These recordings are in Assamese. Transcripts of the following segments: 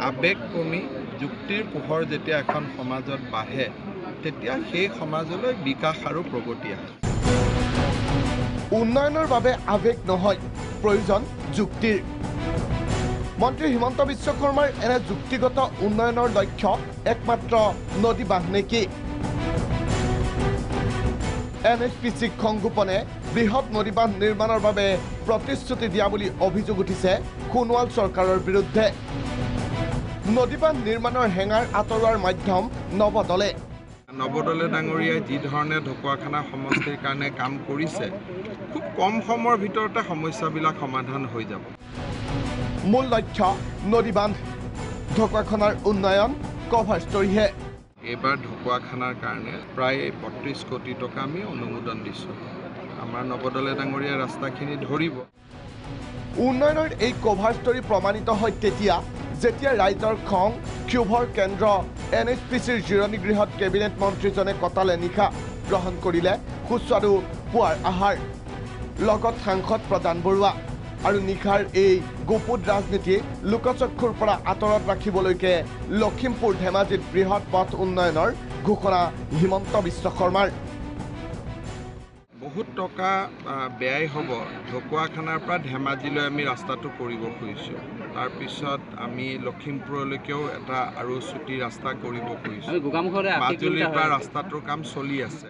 আবেগ কমি যুক্তিৰ পোহৰ যেতিয়া এখন সমাজত বাঢ়ে তেতিয়া সেই সমাজলৈ বিকাশ আৰু প্ৰগতি আহে। উন্নয়নৰ বাবে আবেগ নহয়, প্ৰয়োজন যুক্তিৰ। মন্ত্ৰী হিমন্ত বিশ্ব শৰ্মাৰ এনে যুক্তিগত উন্নয়নৰ লক্ষ্য একমাত্ৰ নদী বান্ধ নেকি? NHPCক সংগোপনে বৃহৎ নদী বান্ধ নিৰ্মাণৰ বাবে প্ৰতিশ্ৰুতি দিয়া বুলি অভিযোগ উঠিছে সোণোৱাল চৰকাৰৰ বিৰুদ্ধে। নদী বান্ধ নিৰ্মাণৰ হেঙাৰ আঁতৰোৱাৰ মাধ্যম নৱদলে। নৱদলে ডাঙৰীয়াই যি ধৰণে ঢকুৱাখানা সমষ্টিৰ কাৰণে কাম কৰিছে, খুব কম সময়ৰ ভিতৰতে সমস্যাবিলাক সমাধান হৈ যাব। মূল লক্ষ্য নদী বান্ধ, ঢকুৱাখানাৰ উন্নয়ন কভাৰ ষ্টৰীহে। এইবাৰ ঢকুৱাখানাৰ কাৰণে প্ৰায় ৩২ কোটি টকা আমি অনুমোদন দিছোঁ। আমাৰ নৱদলে ডাঙৰীয়াই ৰাস্তাখিনি ধৰিব। উন্নয়নৰ এই কভাৰ ষ্টৰী প্ৰমাণিত হয় তেতিয়া যেতিয়া ৰাইজৰ খং ক্ষোভৰ কেন্দ্ৰ NHPCৰ জিৰণি গৃহত কেবিনেট মন্ত্ৰীজনে কটালে নিশা, গ্ৰহণ কৰিলে সুস্বাদু পুৱাৰ আহাৰ, লগত সাংসদ প্ৰদান বৰুৱা আৰু নিশাৰ এই গোপুত ৰাজনীতি লোকচক্ষুৰ পৰা আঁতৰত ৰাখিবলৈকে লখিমপুৰ ধেমাজিত বৃহৎ পথ উন্নয়নৰ ঘোষণা হিমন্ত বিশ্ব শৰ্মাৰ। বহুত টকা ব্যয় হ'ব। ঢকুৱাখানাৰ পৰা ধেমাজিলৈ আমি ৰাস্তাটো কৰিব খুজিছোঁ। তাৰপিছত আমি লখিমপুৰলৈকেও এটা আৰু চুটি ৰাস্তা কৰিব খুজিছোঁ। মাজুলীৰ পৰা ৰাস্তাটোৰ কাম চলি আছে।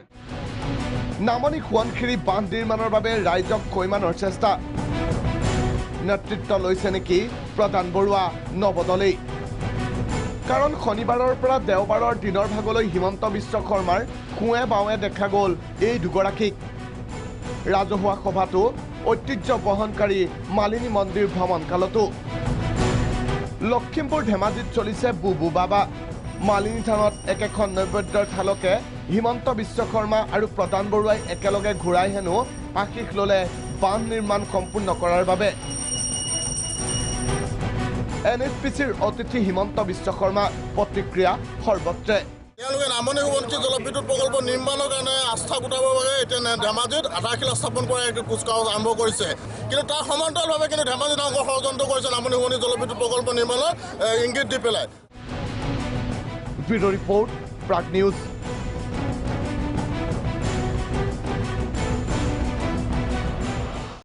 নামনি সোৱণশিৰি বান্ধ নিৰ্মাণৰ বাবে ৰাইজক কৈমানৰ চেষ্টা। নেতৃত্ব লৈছে নেকি প্ৰদান বৰুৱা নৱদলেই? কাৰণ শনিবাৰৰ পৰা দেওবাৰৰ দিনৰ ভাগলৈ হিমন্ত বিশ্ব শৰ্মাৰ সোঁৱে বাওঁৱে দেখা গ'ল এই দুগৰাকীক। ৰাজহুৱা সভাটো ঐতিহ্য বহনকাৰী মালিনী মন্দিৰ ভ্ৰমণ কালতো। লখিমপুৰ ধেমাজিত চলিছে বুবু বাবা। মালিনী থানত একেখন নৈবেদ্যৰ থালকে হিমন্ত বিশ্ব শৰ্মা আৰু প্ৰদান বৰুৱাই একেলগে ঘূৰাই হেনো আশীষ ল'লে বান্ধ নিৰ্মাণ সম্পূৰ্ণ কৰাৰ বাবে। NHPCৰ অতিথি হিমন্ত বিশ্ব শৰ্মা, প্ৰতিক্ৰিয়া সৰ্বত্ৰে। তেওঁলোকে নামনি সোৱণশিৰি জলবিদ্যুৎ প্ৰকল্প নিৰ্মাণৰ কাৰণে আস্থা গোটাবৰ বাবে এতিয়া ধেমাজিত আধাৰশিলা স্থাপন কৰা এক কুচকাৱাজ আৰম্ভ কৰিছে। কিন্তু তাৰ সমান্তৰালভাৱে কিন্তু ধেমাজি নগৰ ষড়যন্ত্ৰ কৰিছে নামনি সোৱণশিৰি জলবিদ্যুৎ প্ৰকল্প নিৰ্মাণৰ ইংগিত দি পেলাই। Bureau' report, Prag news.